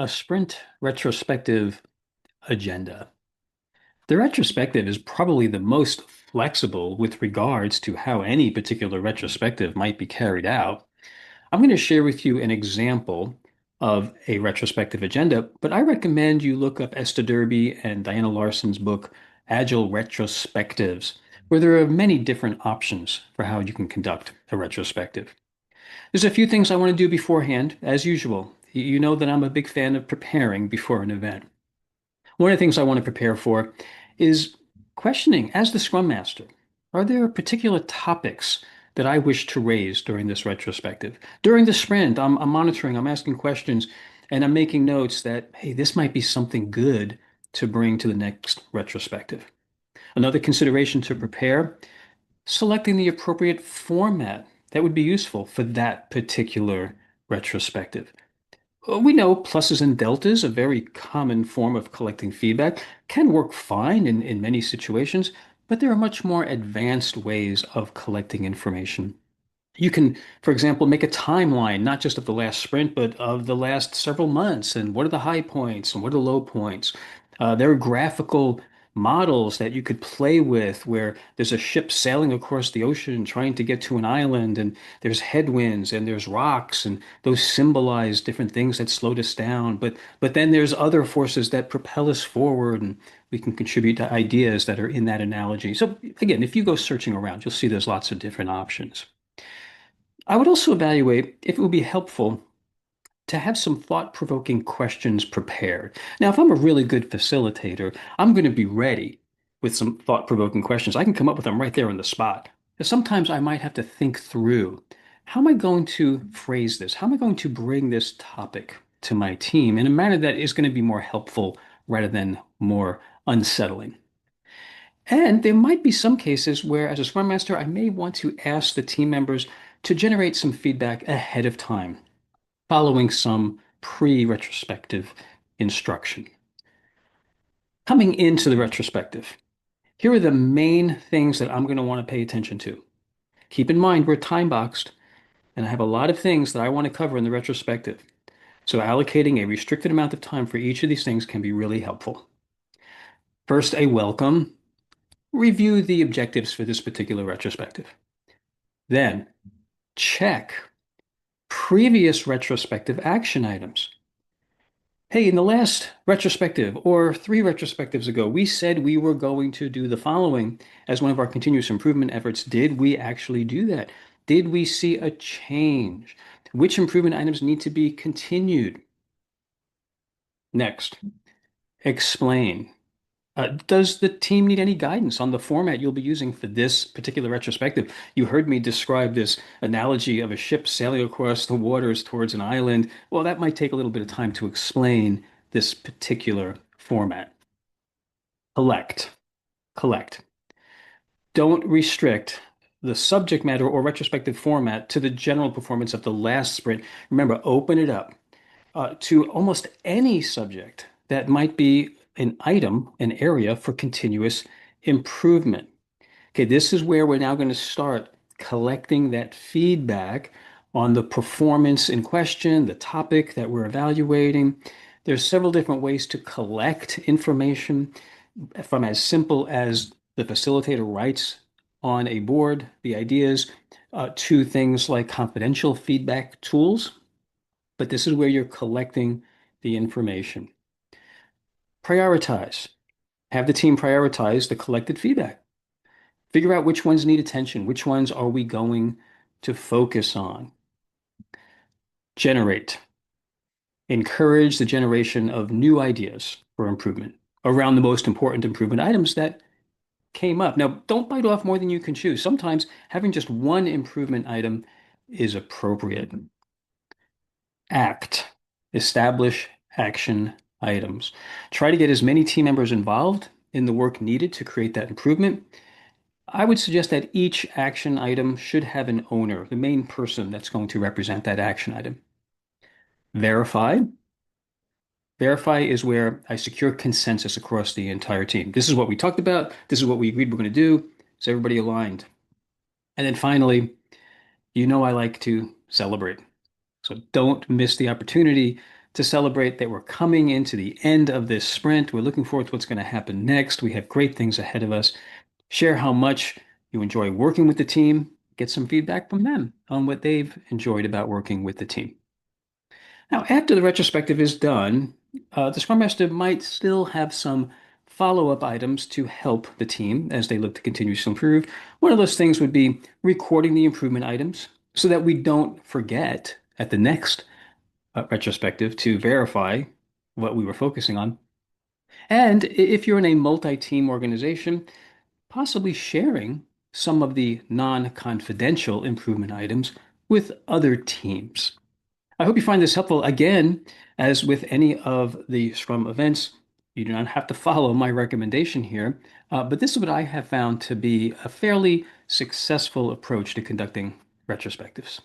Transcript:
A sprint retrospective agenda. The retrospective is probably the most flexible with regards to how any particular retrospective might be carried out. I'm going to share with you an example of a retrospective agenda, but I recommend you look up Esther Derby and Diana Larson's book, Agile Retrospectives, where there are many different options for how you can conduct a retrospective. There's a few things I want to do beforehand, as usual. You know that I'm a big fan of preparing before an event. One of the things I want to prepare for is questioning, as the Scrum Master, are there particular topics that I wish to raise during this retrospective? During the sprint, I'm monitoring, I'm asking questions, and I'm making notes that, hey, this might be something good to bring to the next retrospective. Another consideration to prepare, selecting the appropriate format that would be useful for that particular retrospective. We know pluses and deltas, a very common form of collecting feedback, can work fine in many situations, but there are much more advanced ways of collecting information. You can, for example, make a timeline, not just of the last sprint, but of the last several months, and what are the high points and what are the low points. There are graphical models that you could play with where there's a ship sailing across the ocean trying to get to an island, and there's headwinds and there's rocks, and those symbolize different things that slowed us down. But then there's other forces that propel us forward, and we can contribute to ideas that are in that analogy. So again, if you go searching around, you'll see there's lots of different options. I would also evaluate if it would be helpful to have some thought-provoking questions prepared. Now, if I'm a really good facilitator, I'm going to be ready with some thought-provoking questions. I can come up with them right there on the spot. But sometimes I might have to think through, how am I going to phrase this? How am I going to bring this topic to my team in a manner that is going to be more helpful rather than more unsettling? And there might be some cases where, as a Scrum Master, I may want to ask the team members to generate some feedback ahead of time, following some pre-retrospective instruction. Coming into the retrospective, here are the main things that I'm going to want to pay attention to. Keep in mind, we're time boxed, and I have a lot of things that I want to cover in the retrospective. So allocating a restricted amount of time for each of these things can be really helpful. First, a welcome. Review the objectives for this particular retrospective. Then, check previous retrospective action items. Hey, in the last retrospective or three retrospectives ago, we said we were going to do the following as one of our continuous improvement efforts. Did we actually do that? Did we see a change? Which improvement items need to be continued? Next, explain. Does the team need any guidance on the format you'll be using for this particular retrospective? You heard me describe this analogy of a ship sailing across the waters towards an island. Well, that might take a little bit of time to explain this particular format. Collect, collect. Don't restrict the subject matter or retrospective format to the general performance of the last sprint. Remember, open it up to almost any subject that might be an item, an area for continuous improvement. Okay, this is where we're now going to start collecting that feedback on the performance in question, the topic that we're evaluating. There's several different ways to collect information, from as simple as the facilitator writes on a board the ideas to things like confidential feedback tools. But this is where you're collecting the information. Prioritize. Have the team prioritize the collected feedback. Figure out which ones need attention, which ones are we going to focus on. Generate. Encourage the generation of new ideas for improvement around the most important improvement items that came up. Now, don't bite off more than you can chew. Sometimes having just one improvement item is appropriate. Act. Establish action items. Try to get as many team members involved in the work needed to create that improvement. I would suggest that each action item should have an owner, the main person that's going to represent that action item. Verify. Verify is where I secure consensus across the entire team. This is what we talked about. This is what we agreed we're going to do. Is everybody aligned? And then finally, I like to celebrate. So don't miss the opportunity to celebrate that we're coming into the end of this sprint. We're looking forward to what's going to happen next. We have great things ahead of us. Share how much you enjoy working with the team. Get some feedback from them on what they've enjoyed about working with the team. Now, after the retrospective is done, the Scrum Master might still have some follow-up items to help the team as they look to continue to improve. One of those things would be recording the improvement items so that we don't forget at the next retrospective to verify what we were focusing on. And if you're in a multi-team organization, possibly sharing some of the non-confidential improvement items with other teams. I hope you find this helpful. Again, as with any of the Scrum events, you do not have to follow my recommendation here, but this is what I have found to be a fairly successful approach to conducting retrospectives.